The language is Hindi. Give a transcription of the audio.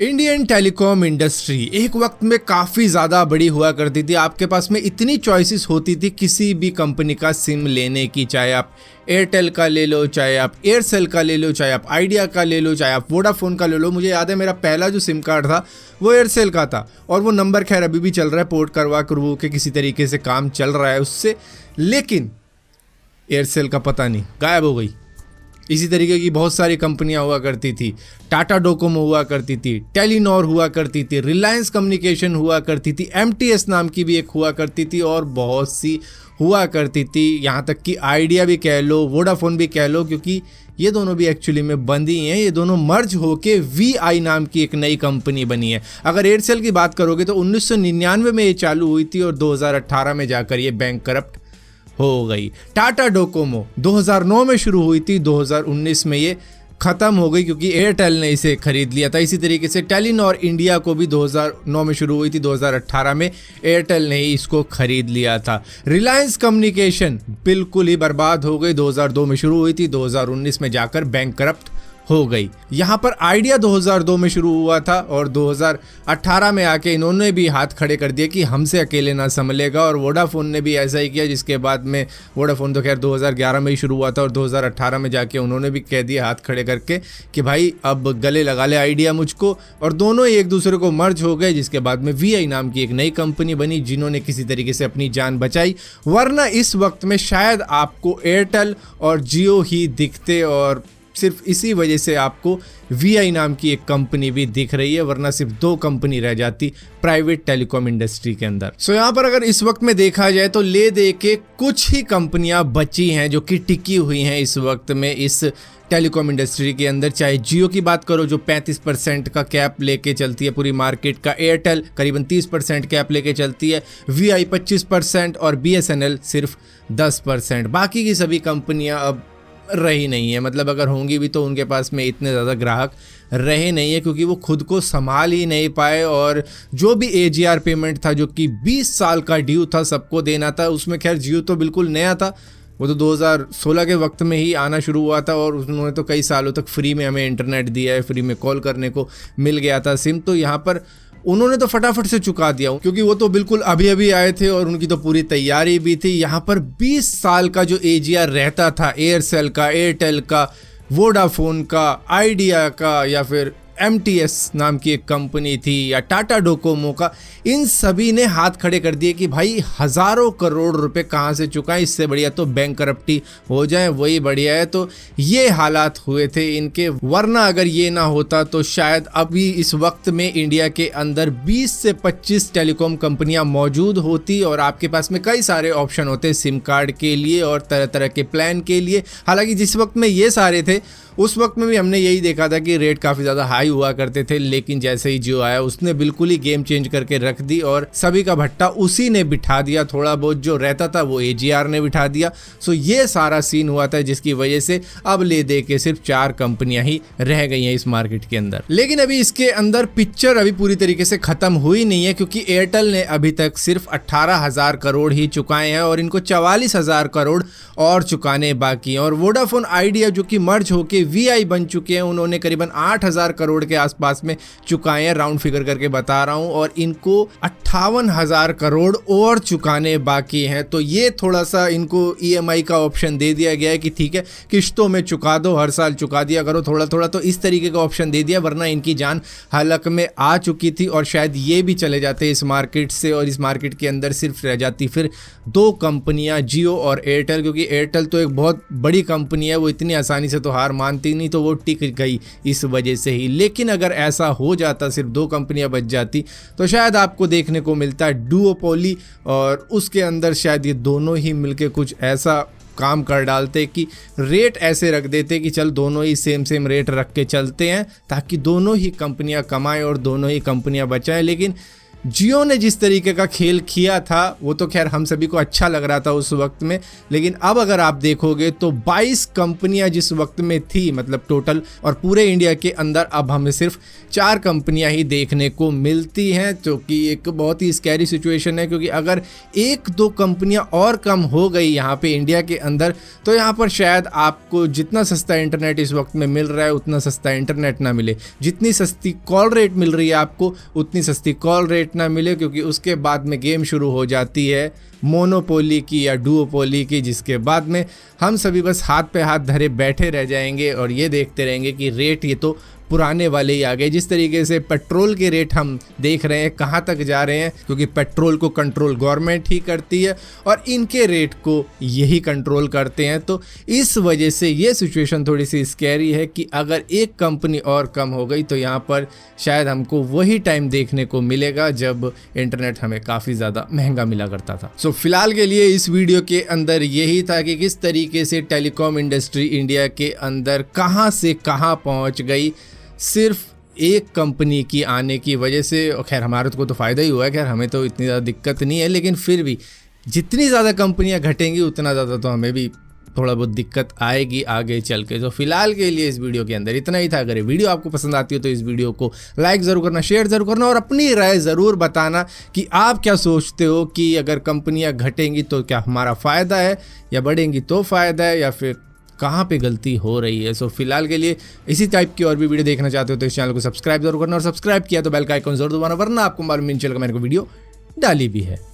इंडियन टेलीकॉम इंडस्ट्री एक वक्त में काफ़ी ज़्यादा बड़ी हुआ करती थी। आपके पास में इतनी चॉइसेस होती थी किसी भी कंपनी का सिम लेने की, चाहे आप एयरटेल का ले लो, चाहे आप एयरसेल का ले लो, चाहे आप आइडिया का ले लो, चाहे आप वोडाफोन का ले लो। मुझे याद है मेरा पहला जो सिम कार्ड था वो एयरसेल का था और वो नंबर खैर अभी भी चल रहा है, पोर्ट करवा के किसी तरीके से काम चल रहा है उससे। लेकिन एयरसेल का पता नहीं, गायब हो गई। इसी तरीके की बहुत सारी कंपनियां हुआ करती थी। टाटा डोकोमो हुआ करती थी, टेलीनॉर हुआ करती थी, रिलायंस कम्युनिकेशन हुआ करती थी, एमटीएस नाम की भी एक हुआ करती थी और बहुत सी हुआ करती थी। यहाँ तक कि आइडिया भी कह लो, वोडाफोन भी कह लो, क्योंकि ये दोनों भी एक्चुअली में बंद ही हैं। ये दोनों मर्ज होके वीआई नाम की एक नई कंपनी बनी है। अगर एयरसेल की बात करोगे तो 1999 में ये चालू हुई थी और 2018 में जाकर ये बैंक करप्ट हो गई। टाटा डोकोमो 2009 में शुरू हुई थी, 2019 में ये ख़त्म हो गई क्योंकि एयरटेल ने इसे खरीद लिया था। इसी तरीके से टेलीनॉर इंडिया को भी 2009 में शुरू हुई थी, 2018 में एयरटेल ने ही इसको खरीद लिया था। रिलायंस कम्युनिकेशन बिल्कुल ही बर्बाद हो गई, 2002 में शुरू हुई थी, 2019 में जाकर बैंक करप्ट हो गई। यहाँ पर आइडिया 2002 में शुरू हुआ था और 2018 में आके इन्होंने भी हाथ खड़े कर दिए कि हमसे अकेले ना संभलेगा, और वोडाफोन ने भी ऐसा ही किया, जिसके बाद में वोडाफोन तो खैर 2011 में ही शुरू हुआ था और 2018 में जाके उन्होंने भी कह दिया हाथ खड़े करके कि भाई अब गले लगा ले आइडिया मुझको, और दोनों ही एक दूसरे को मर्ज हो गए। जिसके बाद में वीआई नाम की एक नई कंपनी बनी जिन्होंने किसी तरीके से अपनी जान बचाई, वरना इस वक्त में शायद आपको एयरटेल और जियो ही दिखते और सिर्फ इसी वजह से आपको वीआई नाम की एक कंपनी भी दिख रही है, वरना सिर्फ दो कंपनी रह जाती प्राइवेट टेलीकॉम इंडस्ट्री के अंदर। सो यहाँ पर अगर इस वक्त में देखा जाए तो ले दे के कुछ ही कंपनियां बची हैं जो कि टिकी हुई हैं इस वक्त में इस टेलीकॉम इंडस्ट्री के अंदर। चाहे जियो की बात करो जो 35% का कैप लेके चलती है पूरी मार्केट का, एयरटेल करीबन 30% कैप लेके चलती है, वीआई 25% और बीएसएनएल सिर्फ 10%। बाकी की सभी कंपनियां अब रही नहीं है, मतलब अगर होंगी भी तो उनके पास में इतने ज़्यादा ग्राहक रहे नहीं है क्योंकि वो खुद को संभाल ही नहीं पाए। और जो भी एजीआर पेमेंट था जो कि 20 साल का ड्यू था सबको देना था, उसमें खैर जियो तो बिल्कुल नया था, वो तो 2016 के वक्त में ही आना शुरू हुआ था और उन्होंने तो कई सालों तक फ्री में हमें इंटरनेट दिया है, फ्री में कॉल करने को मिल गया था सिम। तो यहाँ पर उन्होंने तो फटाफट से चुका दिया क्योंकि वो तो बिल्कुल अभी अभी आए थे और उनकी तो पूरी तैयारी भी थी। यहाँ पर 20 साल का जो एजीआर रहता था एयरसेल का, एयरटेल का, वोडाफोन का, आइडिया का, या फिर एमटीएस नाम की एक कंपनी थी, या टाटा डोकोमो का, इन सभी ने हाथ खड़े कर दिए कि भाई हज़ारों करोड़ रुपए कहाँ से चुकाएं, इससे बढ़िया तो बैंक करप्टी हो जाए, वही बढ़िया है। तो ये हालात हुए थे इनके, वरना अगर ये ना होता तो शायद अभी इस वक्त में इंडिया के अंदर 20 से 25 टेलीकॉम कंपनियां मौजूद होती और आपके पास में कई सारे ऑप्शन होते सिम कार्ड के लिए और तरह तरह के प्लान के लिए। हालांकि जिस वक्त में ये सारे थे उस वक्त में भी हमने यही देखा था कि रेट काफ़ी ज़्यादा हाई हुआ करते थे, लेकिन जैसे ही जियो आया उसने बिल्कुल ही गेम चेंज करके रख दी और सभी का भट्टा उसी ने बिठा दिया। थोड़ा बहुत जो रहता था वो एजीआर ने बिठा दिया। सो ये सारा सीन हुआ था जिसकी वजह से अब ले दे के सिर्फ 4 कंपनियां ही रह गई हैं इस मार्केट के अंदर। लेकिन अभी इसके अंदर पिक्चर अभी पूरी तरीके से खत्म हुई नहीं है क्योंकि एयरटेल ने अभी तक सिर्फ 18,000 करोड़ ही चुकाए हैं और इनको 44,000 करोड़ और चुकाने बाकी हैं। और वोडाफोन आइडिया जो कि मर्ज होके वीआई बन चुके हैं, उन्होंने करीबन 8,000 करोड़ के आसपास में चुकाए हैं, राउंड फिगर करके बता रहा हूं, और इनको 58,000 करोड़ और चुकाने बाकी हैं। तो ये थोड़ा सा इनको ईएमआई का ऑप्शन दे दिया गया है कि ठीक है किश्तों में चुका दो, हर साल चुका दिया करो थोड़ा थोड़ा, तो इस तरीके का ऑप्शन दे दिया, वरना इनकी जान हलक में आ चुकी थी और शायद ये भी चले जाते इस मार्केट से और इस मार्केट के अंदर सिर्फ रह जाती फिर 2 कंपनियां, जियो और एयरटेल। क्योंकि एयरटेल तो एक बहुत बड़ी कंपनी है, वो इतनी आसानी से तो हार मानती नहीं, तो वो टिक गई इस वजह से ही। लेकिन अगर ऐसा हो जाता सिर्फ 2 कंपनियां बच जाती तो शायद आपको देखने को मिलता है डुओपोली, और उसके अंदर शायद ये दोनों ही मिलके कुछ ऐसा काम कर डालते कि रेट ऐसे रख देते कि चल दोनों ही सेम रेट रख के चलते हैं ताकि दोनों ही कंपनियां कमाएं और दोनों ही कंपनियां बचाएं। लेकिन जियो ने जिस तरीके का खेल किया था वो तो खैर हम सभी को अच्छा लग रहा था उस वक्त में, लेकिन अब अगर आप देखोगे तो 22 कंपनियां जिस वक्त में थी मतलब टोटल, और पूरे इंडिया के अंदर अब हमें सिर्फ 4 कंपनियां ही देखने को मिलती हैं, जो कि एक बहुत ही स्कैरी सिचुएशन है। क्योंकि अगर 1-2 कंपनियां और कम हो गई यहाँ पे इंडिया के अंदर तो यहाँ पर शायद आपको जितना सस्ता इंटरनेट इस वक्त में मिल रहा है उतना सस्ता इंटरनेट ना मिले, जितनी सस्ती कॉल रेट मिल रही है आपको उतनी सस्ती कॉल रेट ना मिले, क्योंकि उसके बाद में गेम शुरू हो जाती है मोनोपोली की या डुओपोली की, जिसके बाद में हम सभी बस हाथ पे हाथ धरे बैठे रह जाएंगे और ये देखते रहेंगे कि रेट ये तो पुराने वाले ही आ गए। जिस तरीके से पेट्रोल के रेट हम देख रहे हैं कहाँ तक जा रहे हैं, क्योंकि पेट्रोल को कंट्रोल गवर्नमेंट ही करती है और इनके रेट को यही कंट्रोल करते हैं। तो इस वजह से ये सिचुएशन थोड़ी सी स्कैरी है कि अगर एक कंपनी और कम हो गई तो यहाँ पर शायद हमको वही टाइम देखने को मिलेगा जब इंटरनेट हमें काफ़ी ज़्यादा महंगा मिला करता था। सो फिलहाल के लिए इस वीडियो के अंदर यही था कि किस तरीके से टेलीकॉम इंडस्ट्री इंडिया के अंदर कहाँ से कहाँ पहुँच गई सिर्फ एक कंपनी की आने की वजह से। खैर हमारे को तो फ़ायदा ही हुआ है, खैर हमें तो इतनी ज़्यादा दिक्कत नहीं है, लेकिन फिर भी जितनी ज़्यादा कंपनियां घटेंगी उतना ज़्यादा तो हमें भी थोड़ा बहुत दिक्कत आएगी आगे चल के। तो फिलहाल के लिए इस वीडियो के अंदर इतना ही था। अगर ये वीडियो आपको पसंद आती हो तो इस वीडियो को लाइक ज़रूर करना, शेयर ज़रूर करना और अपनी राय ज़रूर बताना कि आप क्या सोचते हो कि अगर कंपनियाँ घटेंगी तो क्या हमारा फ़ायदा है या बढ़ेंगी तो फ़ायदा है, या फिर कहाँ पे गलती हो रही है। सो फिलहाल के लिए इसी टाइप की और भी वीडियो देखना चाहते हो तो इस चैनल को सब्सक्राइब जरूर करना, और सब्सक्राइब किया तो बेल का आइकन जरूर दबाना, वरना आपको मालूम नहीं चलेगा मैंने को वीडियो डाली भी है।